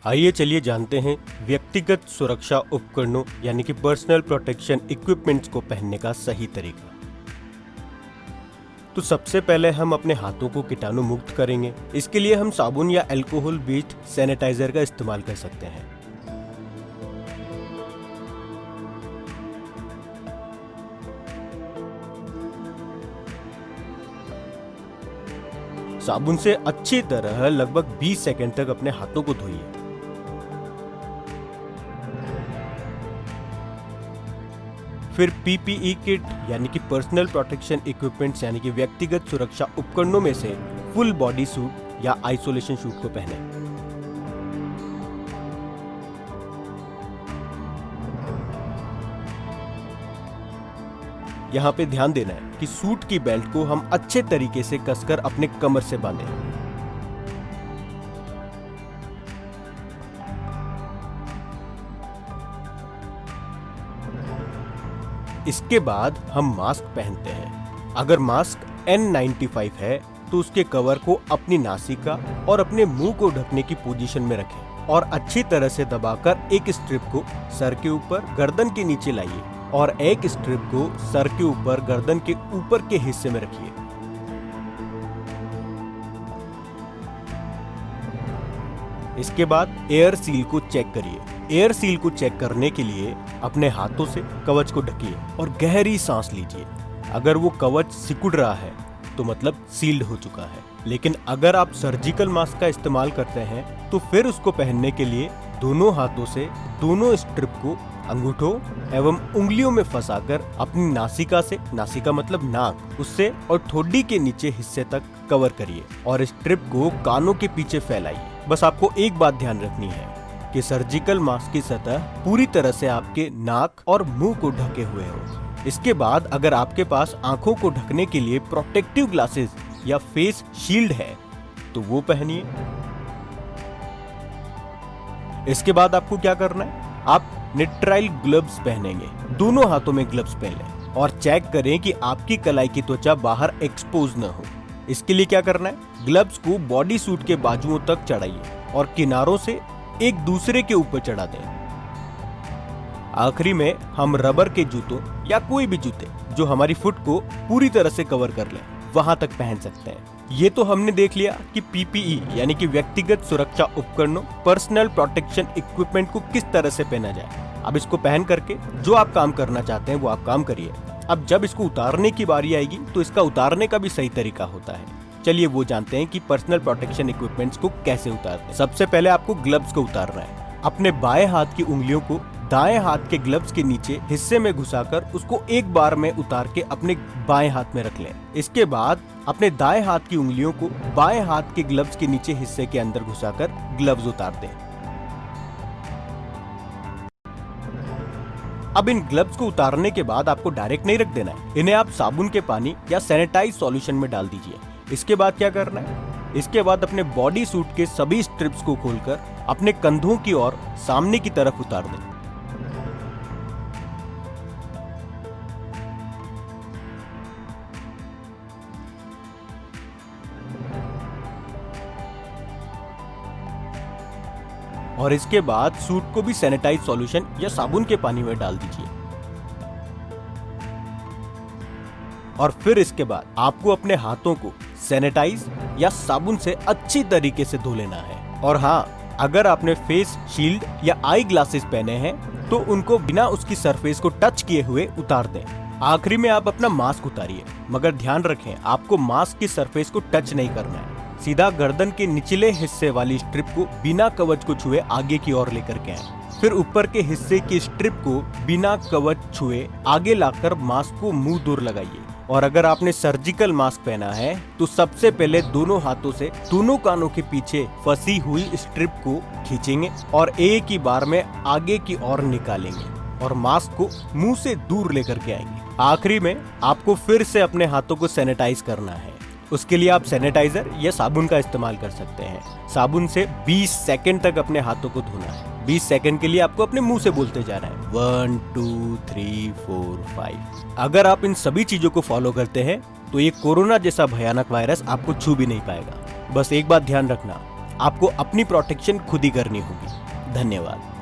आइए चलिए जानते हैं व्यक्तिगत सुरक्षा उपकरणों यानी कि पर्सनल प्रोटेक्शन इक्विपमेंट्स को पहनने का सही तरीका। तो सबसे पहले हम अपने हाथों को कीटाणु मुक्त करेंगे। इसके लिए हम साबुन या अल्कोहल बेस्ड सैनिटाइजर का इस्तेमाल कर सकते हैं। साबुन से अच्छी तरह लगभग 20 सेकंड तक अपने हाथों को धोइए। फिर पीपीई किट यानी कि पर्सनल प्रोटेक्शन इक्विपमेंट्स यानी कि व्यक्तिगत सुरक्षा उपकरणों में से फुल बॉडी सूट या आइसोलेशन सूट को पहने। यहाँ पे ध्यान देना है कि सूट की बेल्ट को हम अच्छे तरीके से कसकर अपने कमर से बांधें। इसके बाद हम मास्क पहनते हैं। अगर मास्क N95 है तो उसके कवर को अपनी नासिका और अपने मुंह को ढकने की पोजीशन में रखें और अच्छी तरह से दबाकर एक स्ट्रिप को सर के ऊपर गर्दन के नीचे लाइए और एक स्ट्रिप को सर के ऊपर गर्दन के ऊपर के हिस्से में रखिए। इसके बाद एयर सील को चेक करिए। एयर सील को चेक करने के लिए अपने हाथों से कवच को ढकिए और गहरी सांस लीजिए। अगर वो कवच सिकुड़ रहा है तो मतलब सील्ड हो चुका है। लेकिन अगर आप सर्जिकल मास्क का इस्तेमाल करते हैं तो फिर उसको पहनने के लिए दोनों हाथों से दोनों स्ट्रिप को अंगूठों एवं उंगलियों में फंसाकर अपनी नासिका से, नासिका मतलब नाक, उससे और ठोडी के नीचे हिस्से तक कवर करिए और स्ट्रिप को कानों के पीछे फैलाइए। बस आपको एक बात ध्यान रखनी है कि सर्जिकल मास्क की सतह पूरी तरह से आपके नाक और मुंह को ढके हुए हो। इसके बाद अगर आपके पास आंखों को ढकने के लिए प्रोटेक्टिव ग्लासेस या फेस शील्ड है तो वो पहनिए। इसके बाद आपको क्या करना है, आप निट्राइल ग्लव्स पहनेंगे। दोनों हाथों में ग्लव्स पहन लें और चेक करें कि आपकी कलाई की त्वचा बाहर एक्सपोज न हो। इसके लिए क्या करना है, ग्लव्स को बॉडी सूट के बाजुओं तक चढ़ाइए और किनारों से एक दूसरे के ऊपर चढ़ा दें। आखिरी में हम रबर के जूतों या कोई भी जूते जो हमारी फुट को पूरी तरह से कवर कर लें वहां तक पहन सकते हैं। ये तो हमने देख लिया कि पीपीई यानी कि व्यक्तिगत सुरक्षा उपकरणों, पर्सनल प्रोटेक्शन इक्विपमेंट को किस तरह से पहना जाए। अब इसको पहन करके जो आप काम करना चाहते हैं वो आप काम करिए। अब जब इसको उतारने की बारी आएगी तो इसका उतारने का भी सही तरीका होता है। चलिए वो जानते हैं कि पर्सनल प्रोटेक्शन इक्विपमेंट्स को कैसे उतारते हैं। सबसे पहले आपको ग्लव्स को उतारना है। अपने बाएं हाथ की उंगलियों को दाएं हाथ के ग्लव्स के नीचे हिस्से में घुसाकर उसको एक बार में उतार के अपने बाएं हाथ में रख लें। इसके बाद अपने दाएं हाथ की उंगलियों को बाएं हाथ के ग्लव्स के नीचे हिस्से के अंदर घुसाकर ग्लव्स उतार दें। अब इन ग्लव्स को उतारने के बाद आपको डायरेक्ट नहीं रख देना है। इन्हें आप साबुन के पानी या सैनिटाइज सॉल्यूशन में डाल दीजिए। इसके बाद क्या करना है, इसके बाद अपने बॉडी सूट के सभी स्ट्रिप्स को खोलकर अपने कंधों की ओर सामने की तरफ उतार दें। और इसके बाद सूट को भी सैनिटाइज सॉल्यूशन या साबुन के पानी में डाल दीजिए। और फिर इसके बाद आपको अपने हाथों को सैनिटाइज या साबुन से अच्छी तरीके से धो लेना है। और हाँ, अगर आपने फेस शील्ड या आई ग्लासेस पहने हैं तो उनको बिना उसकी सरफेस को टच किए हुए उतार दें। आखिरी में आप अपना मास्क उतारिए, मगर ध्यान रखें आपको मास्क की सरफेस को टच नहीं करना है। सीधा गर्दन के निचले हिस्से वाली स्ट्रिप को बिना कवच को छुए आगे की ओर लेकर के आए। फिर ऊपर के हिस्से की स्ट्रिप को बिना कवच छुए आगे लाकर मास्क को मुंह दूर लगाइए। और अगर आपने सर्जिकल मास्क पहना है तो सबसे पहले दोनों हाथों से दोनों कानों के पीछे फंसी हुई स्ट्रिप को खींचेंगे और एक ही बार में आगे की ओर निकालेंगे और मास्क को मुंह से दूर लेकर के आएंगे। आखिरी में आपको फिर से अपने हाथों को सैनिटाइज करना है। उसके लिए आप सैनिटाइजर या साबुन का इस्तेमाल कर सकते हैं। साबुन से 20 सेकंड तक अपने हाथों को धोना है। 20 सेकंड के लिए आपको अपने मुंह से बोलते जाना है 1 2 3 4 5। अगर आप इन सभी चीजों को फॉलो करते हैं तो ये कोरोना जैसा भयानक वायरस आपको छू भी नहीं पाएगा। बस एक बात ध्यान रखना, आपको अपनी प्रोटेक्शन खुद ही करनी होगी। धन्यवाद।